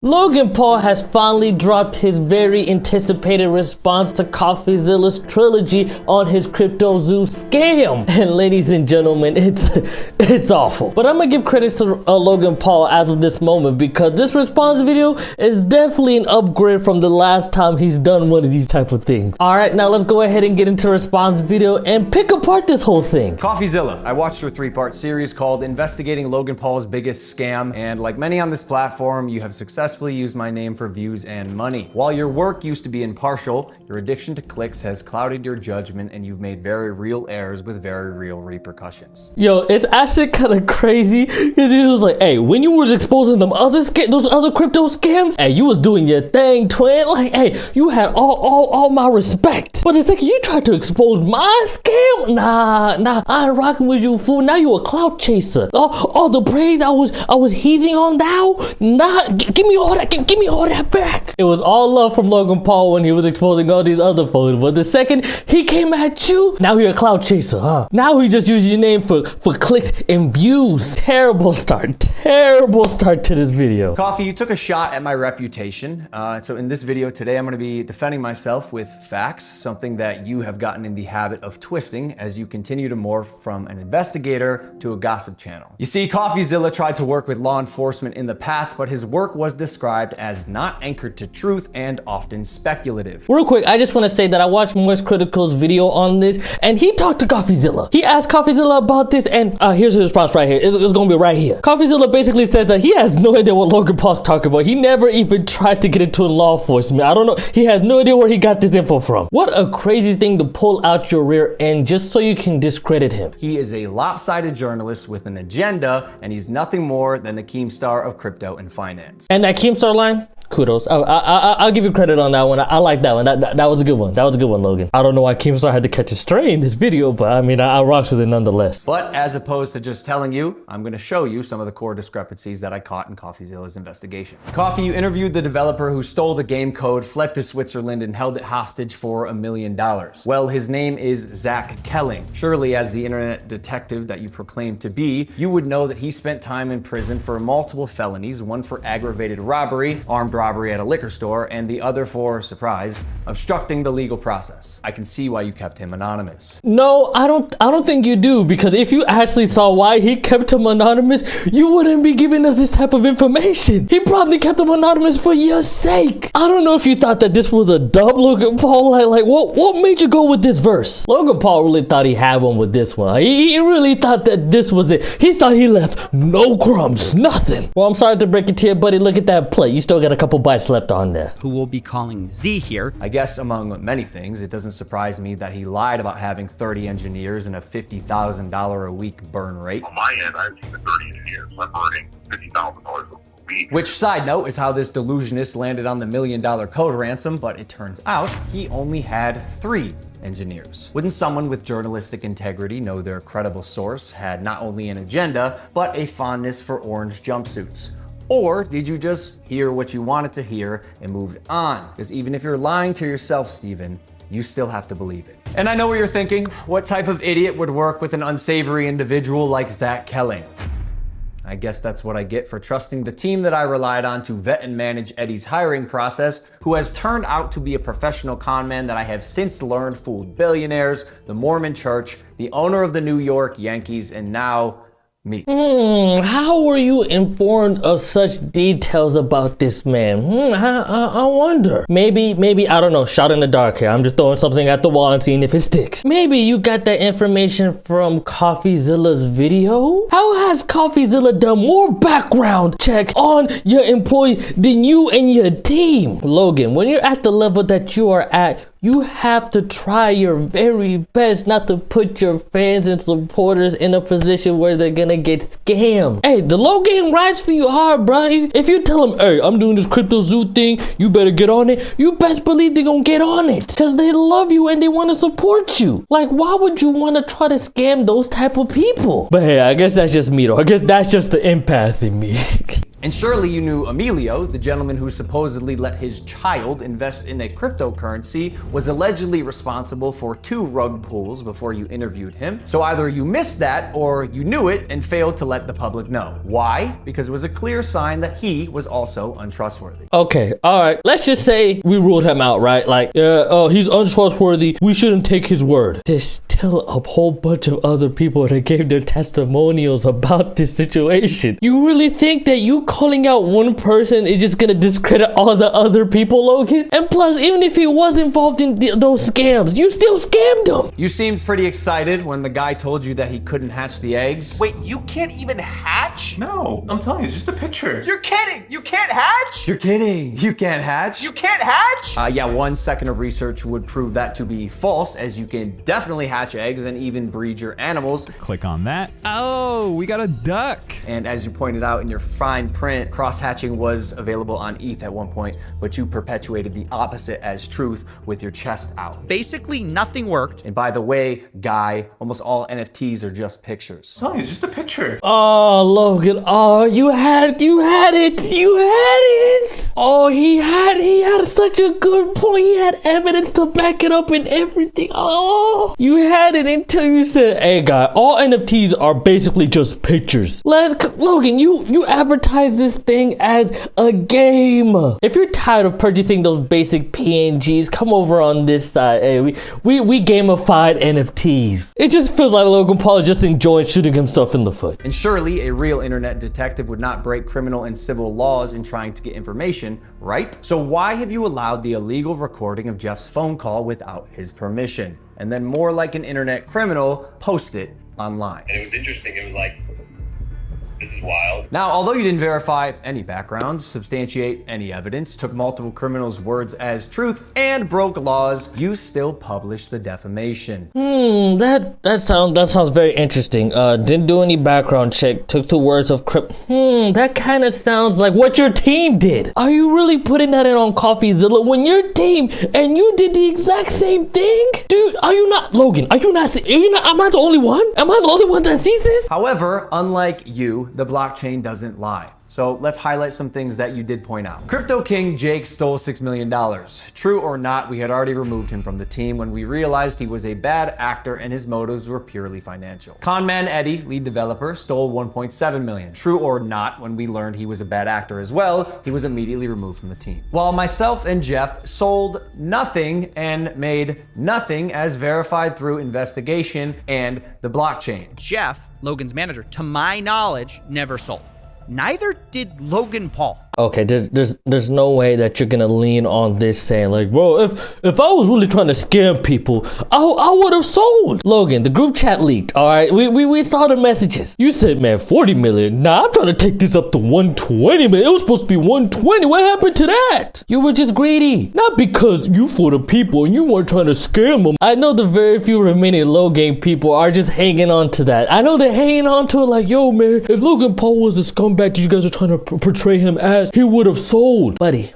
Logan Paul has finally dropped his very anticipated response to Coffeezilla's trilogy on his CryptoZoo scam. And ladies and gentlemen, it's awful. But I'm gonna give credits to Logan Paul as of this moment, because this response video is definitely an upgrade from the last time he's done one of these type of things. Alright, now let's go ahead and get into the response video and pick apart this whole thing. Coffeezilla. I watched your 3-part series called Investigating Logan Paul's Biggest Scam, and like many on this platform, you have successfully used my name for views and money. While your work used to be impartial, your addiction to clicks has clouded your judgment, and you've made very real errors with very real repercussions. Yo, it's actually kind of crazy. It was like, hey, when you was exposing those other crypto scams, hey, you was doing your thing, twin. Like, hey, you had all my respect. But the second you tried to expose my scam, nah, I ain't rocking with you, fool. Now you a clout chaser. All the praise I was heaving on now, nah, give me all that, give me all that back. It was all love from Logan Paul when he was exposing all these other photos, but the second he came at you, now he a clout chaser, huh? Now he just used your name for clicks and views. Terrible start to this video. Coffee, you took a shot at my reputation. So in this video today, I'm gonna be defending myself with facts, something that you have gotten in the habit of twisting as you continue to morph from an investigator to a gossip channel. You see, Coffeezilla tried to work with law enforcement in the past, but his work was described as not anchored to truth and often speculative. Real quick, I just want to say that I watched Moist Critical's video on this, and he talked to Coffeezilla. He asked Coffeezilla about this, and here's his response right here. It's gonna be right here. Coffeezilla basically says that he has no idea what Logan Paul's talking about. He never even tried to get into law enforcement. I don't know. He has no idea where he got this info from. What a crazy thing to pull out your rear end just so you can discredit him. He is a lopsided journalist with an agenda, and he's nothing more than the Keemstar of crypto and finance. And that Keemstar line? Kudos. I'll give you credit on that one. I like that one. That was a good one. That was a good one, Logan. I don't know why Keemstar had to catch a stray in this video, but I mean, I rocks with it nonetheless. But as opposed to just telling you, I'm going to show you some of the core discrepancies that I caught in Coffeezilla's investigation. Coffee, you interviewed the developer who stole the game code, fled to Switzerland, and held it hostage for $1 million. Well, his name is Zach Kelling. Surely, as the internet detective that you proclaim to be, you would know that he spent time in prison for multiple felonies, one for aggravated robbery, armed robbery at a liquor store, and the other for, surprise, obstructing the legal process. I can see why you kept him anonymous. No, I don't think you do, because if you actually saw why he kept him anonymous, you wouldn't be giving us this type of information. He probably kept him anonymous for your sake. I don't know if you thought that this was a dub, Logan Paul. Like what made you go with this verse? Logan Paul really thought he had one with this one. He really thought that this was it. He thought he left no crumbs, nothing. Well, I'm sorry to break it to you, buddy. Look at that plate. You still got a couple bites left on there. Who will be calling Z here. I guess among many things, it doesn't surprise me that he lied about having 30 engineers and a $50,000 a week burn rate. On my end, I have 30 engineers. I'm burning $50,000 a week. Which, side note, is how this delusionist landed on the $1 million code ransom, but it turns out he only had 3 engineers. Wouldn't someone with journalistic integrity know their credible source had not only an agenda, but a fondness for orange jumpsuits? Or did you just hear what you wanted to hear and moved on? Because even if you're lying to yourself, Steven, you still have to believe it. And I know what you're thinking. What type of idiot would work with an unsavory individual like Zach Kelling? I guess that's what I get for trusting the team that I relied on to vet and manage Eddie's hiring process, who has turned out to be a professional con man that I have since learned fooled billionaires, the Mormon Church, the owner of the New York Yankees, and now me. How were you informed of such details about this man? I wonder. Maybe, I don't know, shot in the dark here. I'm just throwing something at the wall and seeing if it sticks. Maybe you got that information from Coffeezilla's video? How has Coffeezilla done more background check on your employees than you and your team? Logan, when you're at the level that you are at, you have to try your very best not to put your fans and supporters in a position where they're gonna get scammed. Hey, the low game rides for you hard, bro. If you tell them, hey, I'm doing this CryptoZoo thing, you better get on it, you best believe they're gonna get on it. Because they love you and they want to support you. Like, why would you want to try to scam those type of people? But hey, I guess that's just me though. I guess that's just the empath in me. And surely you knew Emilio, the gentleman who supposedly let his child invest in a cryptocurrency, was allegedly responsible for 2 rug pulls before you interviewed him. So either you missed that or you knew it and failed to let the public know. Why? Because it was a clear sign that he was also untrustworthy. Okay, all right. Let's just say we ruled him out, right? Like, he's untrustworthy. We shouldn't take his word. There's still a whole bunch of other people that gave their testimonials about this situation. You really think that you calling out one person is just gonna discredit all the other people, Logan? And plus, even if he was involved in those scams, you still scammed him. You seemed pretty excited when the guy told you that he couldn't hatch the eggs. Wait, you can't even hatch? No, I'm telling you, it's just a picture. You're kidding! You can't hatch? You're kidding. You can't hatch? You can't hatch? Yeah, 1 second of research would prove that to be false, as you can definitely hatch eggs and even breed your animals. Click on that. Oh, we got a duck. And as you pointed out in your fine print, cross-hatching was available on ETH at one point, but you perpetuated the opposite as truth with your chest out. Basically, nothing worked. And by the way, Guy, almost all NFTs are just pictures. I'm telling you, it's just a picture. Oh, Logan. Oh, you had it. You had it. Oh, he had such a good point. He had evidence to back it up and everything. Oh, you had it until you said, hey, Guy, all NFTs are basically just pictures. Logan, you advertise this thing as a game. If you're tired of purchasing those basic PNGs, come over on this side. Hey, we gamified NFTs. It just feels like Logan Paul is just enjoying shooting himself in the foot. And surely a real internet detective would not break criminal and civil laws in trying to get information, right? So why have you allowed the illegal recording of Jeff's phone call without his permission? And then more like an internet criminal, post it online. And it was interesting. It was like, this is wild. Now, although you didn't verify any backgrounds, substantiate any evidence, took multiple criminals' words as truth, and broke laws, you still published the defamation. That sounds very interesting. Didn't do any background check, took the words of that kind of sounds like what your team did. Are you really putting that in on Coffeezilla when your team and you did the exact same thing? Dude, are you not, Logan, am I the only one? Am I the only one that sees this? However, unlike you, the blockchain doesn't lie. So let's highlight some things that you did point out. Crypto King Jake stole $6 million. True or not, we had already removed him from the team when we realized he was a bad actor and his motives were purely financial. Conman Eddie, lead developer, stole $1.7 million. True or not, when we learned he was a bad actor as well, he was immediately removed from the team. While myself and Jeff sold nothing and made nothing as verified through investigation and the blockchain. Jeff, Logan's manager, to my knowledge, never sold. Neither did Logan Paul. Okay, there's no way that you're gonna lean on this saying like, bro, if I was really trying to scam people, I would have sold. Logan, the group chat leaked, all right? We saw the messages. You said, man, 40 million. Nah, I'm trying to take this up to 120 million. It was supposed to be 120. What happened to that? You were just greedy. Not because you for the people and you weren't trying to scam them. I know the very few remaining Logan people are just hanging on to that. I know they're hanging on to it like, yo, man, if Logan Paul was a scumbag, you guys are trying to portray him as, he would have sold. Buddy,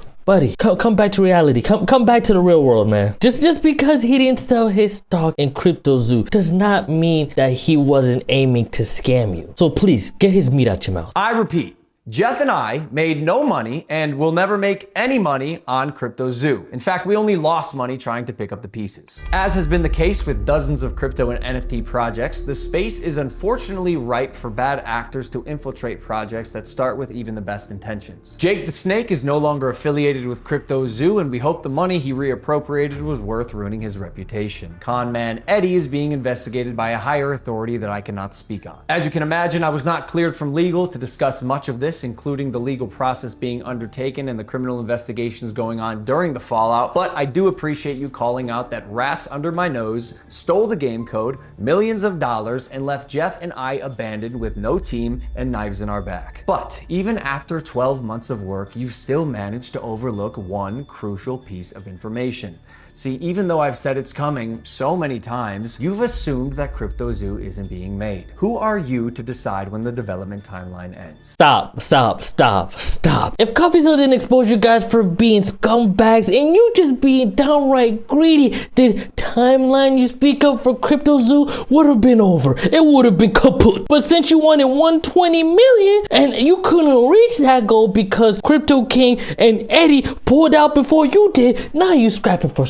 come back to reality. Come back to the real world, man. Just because he didn't sell his stock in CryptoZoo does not mean that he wasn't aiming to scam you. So please, get his meat out your mouth. I repeat, Jeff and I made no money and will never make any money on CryptoZoo. In fact, we only lost money trying to pick up the pieces. As has been the case with dozens of crypto and NFT projects, the space is unfortunately ripe for bad actors to infiltrate projects that start with even the best intentions. Jake the Snake is no longer affiliated with CryptoZoo, and we hope the money he reappropriated was worth ruining his reputation. Conman Eddie is being investigated by a higher authority that I cannot speak on. As you can imagine, I was not cleared from legal to discuss much of this, including the legal process being undertaken and the criminal investigations going on during the fallout, but I do appreciate you calling out that rats under my nose stole the game code, millions of dollars, and left Jeff and I abandoned with no team and knives in our back. But even after 12 months of work, you've still managed to overlook one crucial piece of information. See, even though I've said it's coming so many times, you've assumed that CryptoZoo isn't being made. Who are you to decide when the development timeline ends? Stop. If Coffeezilla didn't expose you guys for being scumbags and you just being downright greedy, the timeline you speak of for CryptoZoo would have been over. It would have been kaput. But since you wanted 120 million and you couldn't reach that goal because Crypto King and Eddie pulled out before you did, now you scrapping for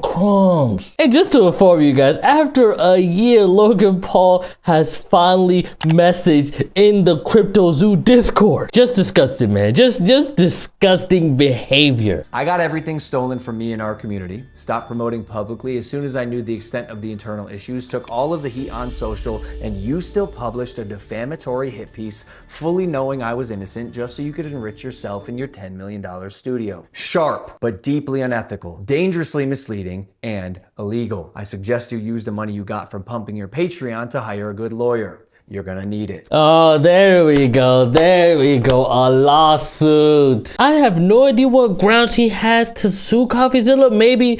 crumbs. And just to inform you guys, after a year, Logan Paul has finally messaged in the CryptoZoo Discord. Just disgusting, man. Just disgusting behavior. I got everything stolen from me in our community, stopped promoting publicly as soon as I knew the extent of the internal issues, took all of the heat on social, and you still published a defamatory hit piece fully knowing I was innocent just so you could enrich yourself in your $10 million studio. Sharp, but deeply unethical, dangerously misleading, and illegal. I suggest you use the money you got from pumping your Patreon to hire a good lawyer. You're gonna need it. Oh, there we go. A lawsuit. I have no idea what grounds he has to sue Coffeezilla. Maybe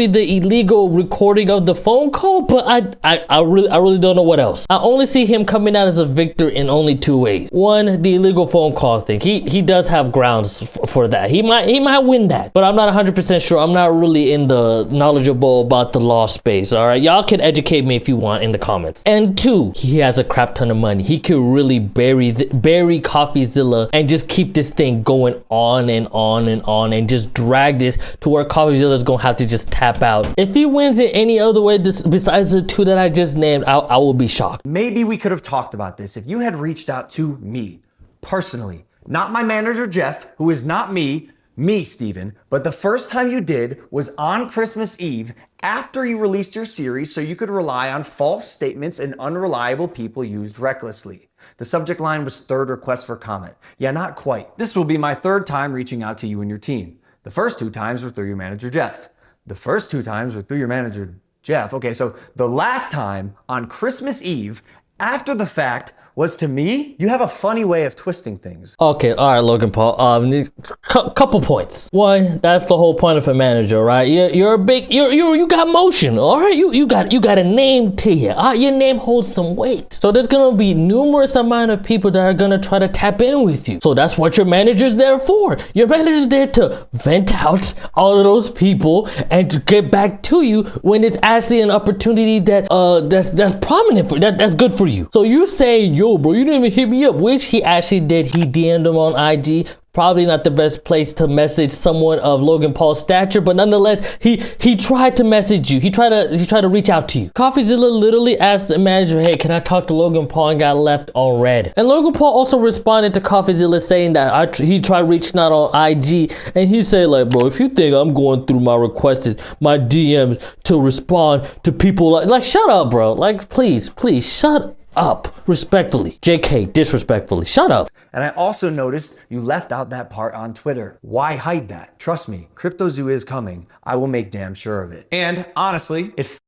the illegal recording of the phone call, but I really don't know what else. I only see him coming out as a victor in only two ways. One, the illegal phone call thing. He does have grounds for that. He might win that, but I'm not 100% sure. I'm not really in the knowledgeable about the law space. All right, y'all can educate me if you want in the comments. And two, he has a crap ton of money. He could really bury Coffeezilla and just keep this thing going on and just drag this to where Coffeezilla is gonna have to just tap out. If he wins it any other way besides the two that I just named, I will be shocked. Maybe we could have talked about this if you had reached out to me personally, not my manager Jeff, who is not me, Steven, but the first time you did was on Christmas Eve after you released your series so you could rely on false statements and unreliable people used recklessly. The subject line was third request for comment. Yeah, not quite. This will be my third time reaching out to you and your team. The first two times were through your manager Jeff. Okay, so the last time on Christmas Eve after the fact was to me. You have a funny way of twisting things. Okay, all right, Logan Paul. Couple points. One, that's the whole point of a manager, right? You got motion, all right? You got a name to you. Your name holds some weight. So there's gonna be numerous amount of people that are gonna try to tap in with you. So that's what your manager's there for. Your manager's there to vent out all of those people and to get back to you when it's actually an opportunity that's prominent for that's good for you. So you say, yo, bro, you didn't even hit me up, which he actually did. He DM'd him on IG. Probably not the best place to message someone of Logan Paul's stature, but nonetheless, he tried to message you. He tried to reach out to you. Coffeezilla literally asked the manager, hey, can I talk to Logan Paul, and got left on red. And Logan Paul also responded to Coffeezilla saying that he tried reaching out on IG, and he said like, bro, if you think I'm going through my DMs to respond to people like shut up, bro. Like, please, shut up. Respectfully. JK, disrespectfully. Shut up. And I also noticed you left out that part on Twitter. Why hide that? Trust me, CryptoZoo is coming. I will make damn sure of it. And honestly, it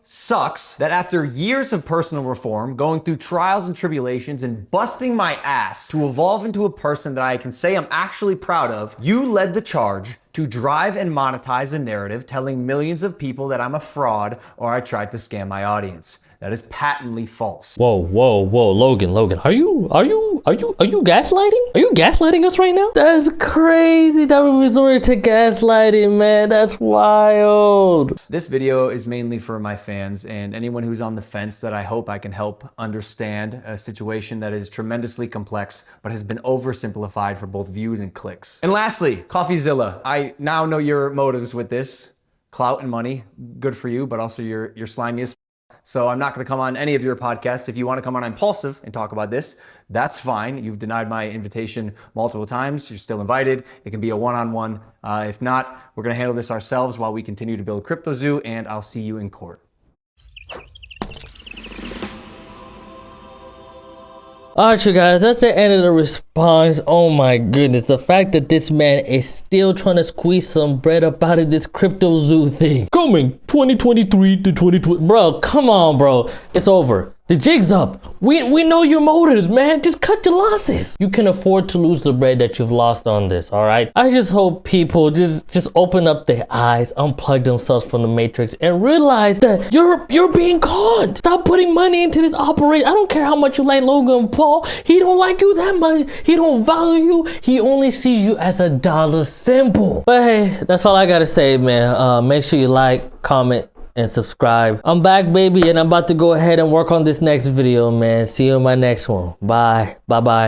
sucks that after years of personal reform, going through trials and tribulations and busting my ass to evolve into a person that I can say I'm actually proud of, you led the charge to drive and monetize a narrative telling millions of people that I'm a fraud or I tried to scam my audience. That is patently false. Whoa, Logan, are you gaslighting? Are you gaslighting us right now? That's crazy that we resorted to gaslighting, man. That's wild. This video is mainly for my fans and anyone who's on the fence that I hope I can help understand a situation that is tremendously complex but has been oversimplified for both views and clicks. And lastly, Coffeezilla, I now know your motives with this. Clout and money, good for you, but also you're slimy as so I'm not going to come on any of your podcasts. If you want to come on Impulsive and talk about this, that's fine. You've denied my invitation multiple times. You're still invited. It can be a one-on-one. If not, we're going to handle this ourselves while we continue to build CryptoZoo, and I'll see you in court. Alright, you guys, that's the end of the response. Oh my goodness, the fact that this man is still trying to squeeze some bread up out of this CryptoZoo thing. Coming 2023 to 2020. Bro, come on, bro. It's over. The jig's up. We know your motives, man. Just cut your losses. You can afford to lose the bread that you've lost on this, all right? I just hope people just open up their eyes, unplug themselves from the matrix, and realize that you're being conned. Stop putting money into this operation. I don't care how much you like Logan Paul. He don't like you that much. He don't value you. He only sees you as a dollar symbol. But hey, that's all I gotta say, man. Make sure you like, comment, and subscribe. I'm back, baby, and I'm about to go ahead and work on this next video, man. See you in my next one. Bye. Bye-bye.